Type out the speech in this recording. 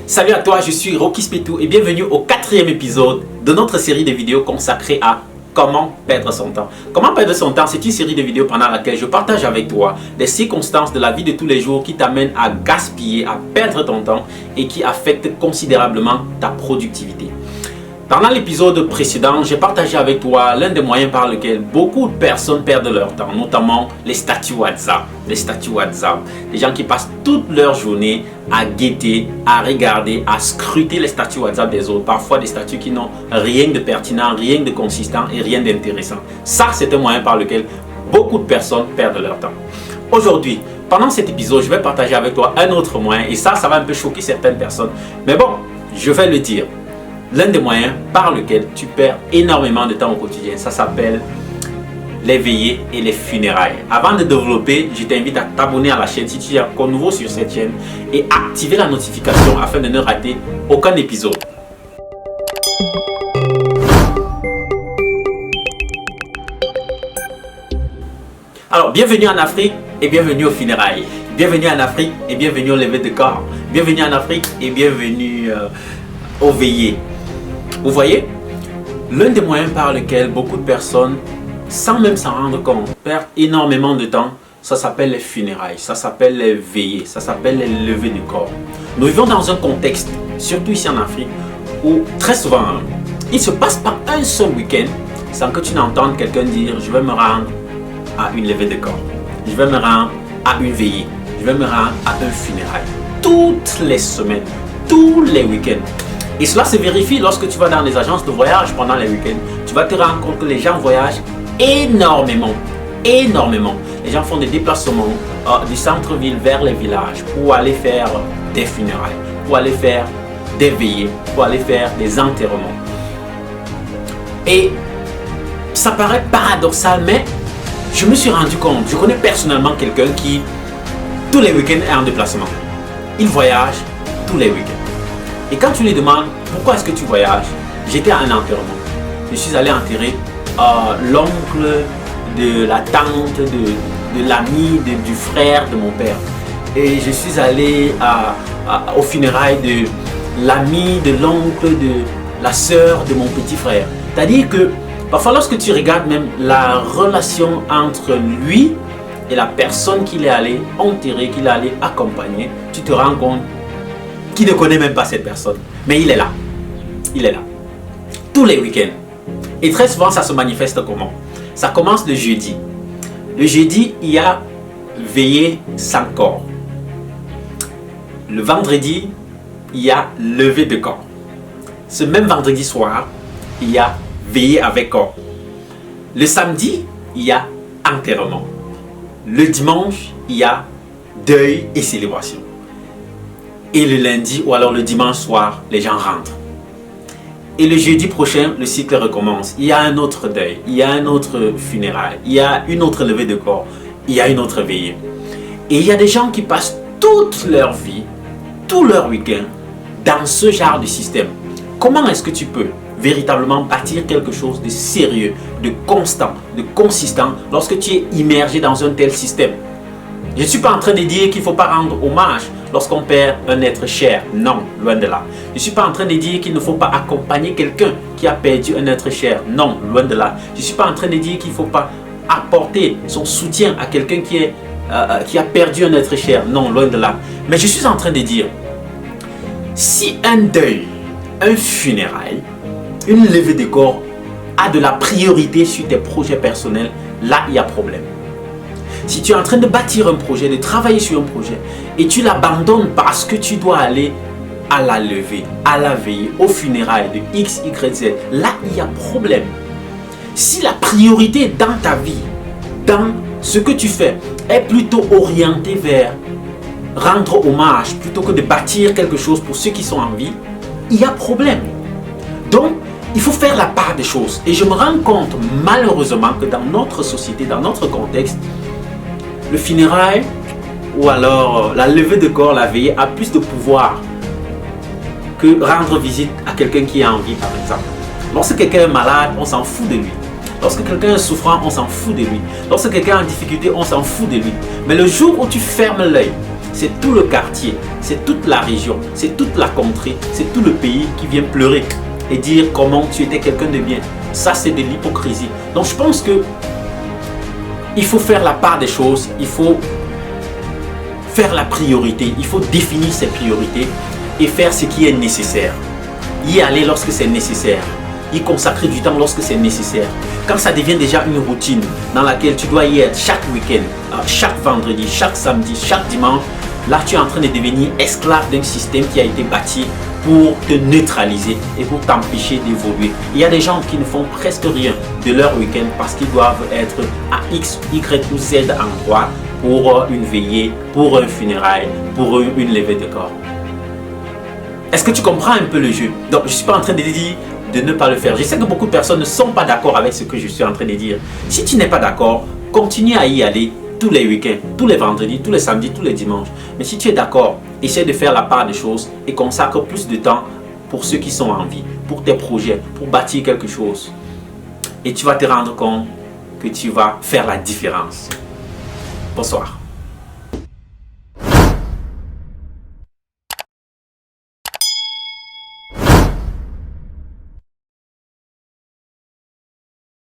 Salut à toi, je suis Rocky Spetou et bienvenue au 4e épisode de notre série de vidéos consacrée à comment perdre son temps. Comment perdre son temps, c'est une série de vidéos pendant laquelle je partage avec toi des circonstances de la vie de tous les jours qui t'amènent à gaspiller, à perdre ton temps et qui affectent considérablement ta productivité. Pendant l'épisode précédent, j'ai partagé avec toi l'un des moyens par lesquels beaucoup de personnes perdent leur temps, notamment les statuts WhatsApp. Les gens qui passent toute leur journée à guetter, à regarder, à scruter les statuts WhatsApp des autres. Parfois des statuts qui n'ont rien de pertinent, rien de consistant et rien d'intéressant. Ça, c'est un moyen par lequel beaucoup de personnes perdent leur temps. Aujourd'hui, pendant cet épisode, je vais partager avec toi un autre moyen et ça va un peu choquer certaines personnes. Mais bon, je vais le dire. L'un des moyens par lequel tu perds énormément de temps au quotidien, ça s'appelle les veillées et les funérailles. Avant de développer, je t'invite à t'abonner à la chaîne si tu es encore nouveau sur cette chaîne et activer la notification afin de ne rater aucun épisode. Alors, bienvenue en Afrique et bienvenue aux funérailles. Bienvenue en Afrique et bienvenue au lever de corps. Bienvenue en Afrique et bienvenue aux veillées. Vous voyez, l'un des moyens par lesquels beaucoup de personnes, sans même s'en rendre compte, perdent énormément de temps, ça s'appelle les funérailles, ça s'appelle les veillées, ça s'appelle les levées du corps. Nous vivons dans un contexte, surtout ici en Afrique, où très souvent, il ne se passe pas un seul week-end sans que tu n'entendes quelqu'un dire « je vais me rendre à une levée de corps, je vais me rendre à une veillée, je vais me rendre à un funérail ». Toutes les semaines, tous les week-ends. Et cela se vérifie lorsque tu vas dans les agences de voyage pendant les week-ends. Tu vas te rendre compte que les gens voyagent énormément. Les gens font des déplacements du centre-ville vers les villages pour aller faire des funérailles, pour aller faire des veillées, pour aller faire des enterrements. Et ça paraît paradoxal, mais je me suis rendu compte, je connais personnellement quelqu'un qui, tous les week-ends, est en déplacement. Il voyage tous les week-ends. Et quand tu lui demandes pourquoi est-ce que tu voyages, j'étais à un enterrement. Je suis allé enterrer l'oncle de la tante, de l'ami, du frère de mon père. Et je suis allé au funérailles de l'ami, de l'oncle, de la sœur de mon petit frère. C'est-à-dire que parfois lorsque tu regardes même la relation entre lui et la personne qu'il est allé enterrer, qu'il est allé accompagner, tu te rends compte qui ne connaît même pas cette personne. Mais il est là. Il est là. Tous les week-ends. Et très souvent, ça se manifeste comment? Ça commence le jeudi. Le jeudi, il y a veillée sans corps. Le vendredi, il y a levée de corps. Ce même vendredi soir, il y a veillée avec corps. Le samedi, il y a enterrement. Le dimanche, il y a deuil et célébration. Et le lundi ou alors le dimanche soir, les gens rentrent. Et le jeudi prochain, le cycle recommence. Il y a un autre deuil, il y a un autre funérail, il y a une autre levée de corps, il y a une autre veillée. Et il y a des gens qui passent toute leur vie, tout leur week-end, dans ce genre de système. Comment est-ce que tu peux véritablement bâtir quelque chose de sérieux, de constant, de consistant lorsque tu es immergé dans un tel système? Je ne suis pas en train de dire qu'il ne faut pas rendre hommage lorsqu'on perd un être cher. Non, loin de là. Je ne suis pas en train de dire qu'il ne faut pas accompagner quelqu'un qui a perdu un être cher. Non, loin de là. Je ne suis pas en train de dire qu'il ne faut pas apporter son soutien à quelqu'un qui a perdu un être cher. Non, loin de là. Mais je suis en train de dire, si un deuil, un funérail, une levée de corps a de la priorité sur tes projets personnels, là, il y a problème. Si tu es en train de bâtir un projet, de travailler sur un projet et tu l'abandonnes parce que tu dois aller à la levée, à la veillée, aux funérailles de X, Y, Z, là il y a problème. Si la priorité dans ta vie, dans ce que tu fais, est plutôt orientée vers rendre hommage plutôt que de bâtir quelque chose pour ceux qui sont en vie, il y a problème. Donc, il faut faire la part des choses. Et je me rends compte malheureusement que dans notre société, dans notre contexte, le funérail ou alors la levée de corps, la veillée a plus de pouvoir que rendre visite à quelqu'un qui est en vie par exemple. Lorsque quelqu'un est malade, on s'en fout de lui. Lorsque quelqu'un est souffrant, on s'en fout de lui. Lorsque quelqu'un est en difficulté, on s'en fout de lui. Mais le jour où tu fermes l'œil c'est tout le quartier, c'est toute la région, c'est toute la contrée, c'est tout le pays qui vient pleurer et dire comment tu étais quelqu'un de bien. Ça, c'est de l'hypocrisie. Donc, je pense que il faut faire la part des choses, il faut faire la priorité, il faut définir ses priorités et faire ce qui est nécessaire. Y aller lorsque c'est nécessaire, y consacrer du temps lorsque c'est nécessaire. Quand ça devient déjà une routine dans laquelle tu dois y être chaque week-end, chaque vendredi, chaque samedi, chaque dimanche, là tu es en train de devenir esclave d'un système qui a été bâti pour te neutraliser et pour t'empêcher d'évoluer. Il y a des gens qui ne font presque rien de leur week-end parce qu'ils doivent être à X, Y ou Z endroit pour une veillée, pour un funérail, pour une levée de corps. Est-ce que tu comprends un peu le jeu? Donc, je ne suis pas en train de dire de ne pas le faire. Je sais que beaucoup de personnes ne sont pas d'accord avec ce que je suis en train de dire. Si tu n'es pas d'accord, continue à y aller tous les week-ends, tous les vendredis, tous les samedis, tous les dimanches. Mais si tu es d'accord, essaie de faire la part des choses et consacre plus de temps pour ceux qui sont en vie, pour tes projets, pour bâtir quelque chose. Et tu vas te rendre compte que tu vas faire la différence. Bonsoir.